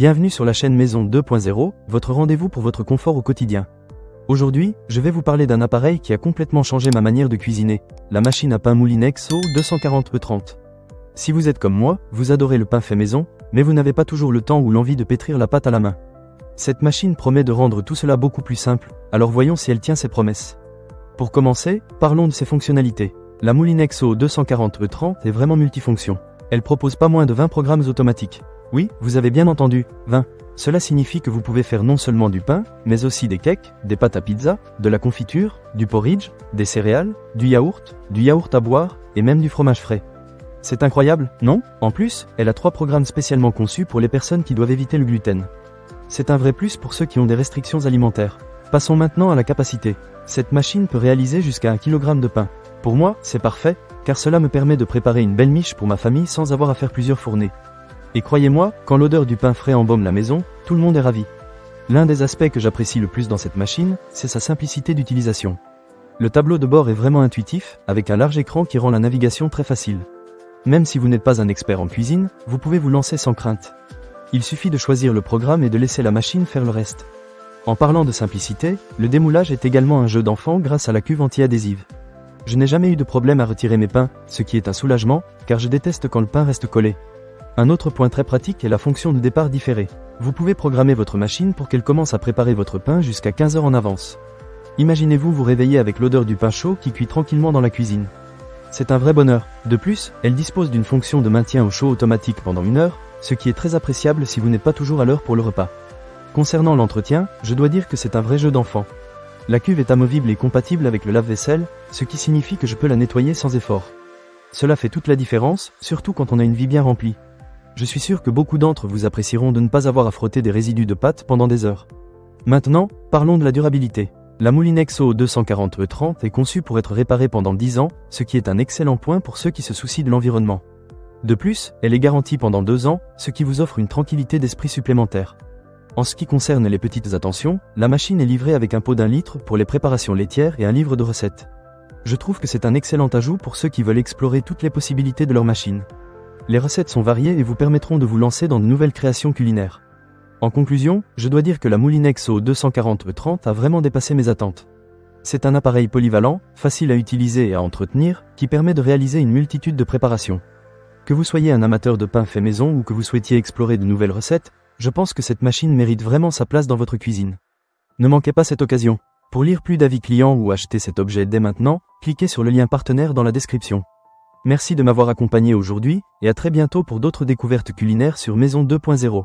Bienvenue sur la chaîne Maison 2.0, votre rendez-vous pour votre confort au quotidien. Aujourd'hui, je vais vous parler d'un appareil qui a complètement changé ma manière de cuisiner, la machine à pain Moulinex O240E30. Si vous êtes comme moi, vous adorez le pain fait maison, mais vous n'avez pas toujours le temps ou l'envie de pétrir la pâte à la main. Cette machine promet de rendre tout cela beaucoup plus simple, alors voyons si elle tient ses promesses. Pour commencer, parlons de ses fonctionnalités. La Moulinex O240E30 est vraiment multifonction. Elle propose pas moins de 20 programmes automatiques. Oui, vous avez bien entendu, 20. Cela signifie que vous pouvez faire non seulement du pain, mais aussi des cakes, des pâtes à pizza, de la confiture, du porridge, des céréales, du yaourt à boire, et même du fromage frais. C'est incroyable, non? En plus, elle a 3 programmes spécialement conçus pour les personnes qui doivent éviter le gluten. C'est un vrai plus pour ceux qui ont des restrictions alimentaires. Passons maintenant à la capacité. Cette machine peut réaliser jusqu'à 1 kg de pain. Pour moi, c'est parfait, car cela me permet de préparer une belle miche pour ma famille sans avoir à faire plusieurs fournées. Et croyez-moi, quand l'odeur du pain frais embaume la maison, tout le monde est ravi. L'un des aspects que j'apprécie le plus dans cette machine, c'est sa simplicité d'utilisation. Le tableau de bord est vraiment intuitif, avec un large écran qui rend la navigation très facile. Même si vous n'êtes pas un expert en cuisine, vous pouvez vous lancer sans crainte. Il suffit de choisir le programme et de laisser la machine faire le reste. En parlant de simplicité, le démoulage est également un jeu d'enfant grâce à la cuve anti-adhésive. Je n'ai jamais eu de problème à retirer mes pains, ce qui est un soulagement, car je déteste quand le pain reste collé. Un autre point très pratique est la fonction de départ différé. Vous pouvez programmer votre machine pour qu'elle commence à préparer votre pain jusqu'à 15 heures en avance. Imaginez-vous vous réveiller avec l'odeur du pain chaud qui cuit tranquillement dans la cuisine. C'est un vrai bonheur. De plus, elle dispose d'une fonction de maintien au chaud automatique pendant 1 heure, ce qui est très appréciable si vous n'êtes pas toujours à l'heure pour le repas. Concernant l'entretien, je dois dire que c'est un vrai jeu d'enfant. La cuve est amovible et compatible avec le lave-vaisselle, ce qui signifie que je peux la nettoyer sans effort. Cela fait toute la différence, surtout quand on a une vie bien remplie. Je suis sûr que beaucoup d'entre vous apprécieront de ne pas avoir à frotter des résidus de pâte pendant des heures. Maintenant, parlons de la durabilité. La Moulinex O240E30 est conçue pour être réparée pendant 10 ans, ce qui est un excellent point pour ceux qui se soucient de l'environnement. De plus, elle est garantie pendant 2 ans, ce qui vous offre une tranquillité d'esprit supplémentaire. En ce qui concerne les petites attentions, la machine est livrée avec un pot d'1 litre pour les préparations laitières et un livre de recettes. Je trouve que c'est un excellent ajout pour ceux qui veulent explorer toutes les possibilités de leur machine. Les recettes sont variées et vous permettront de vous lancer dans de nouvelles créations culinaires. En conclusion, je dois dire que la Moulinex O240E30 a vraiment dépassé mes attentes. C'est un appareil polyvalent, facile à utiliser et à entretenir, qui permet de réaliser une multitude de préparations. Que vous soyez un amateur de pain fait maison ou que vous souhaitiez explorer de nouvelles recettes, je pense que cette machine mérite vraiment sa place dans votre cuisine. Ne manquez pas cette occasion. Pour lire plus d'avis clients ou acheter cet objet dès maintenant, cliquez sur le lien partenaire dans la description. Merci de m'avoir accompagné aujourd'hui, et à très bientôt pour d'autres découvertes culinaires sur Maison 2.0.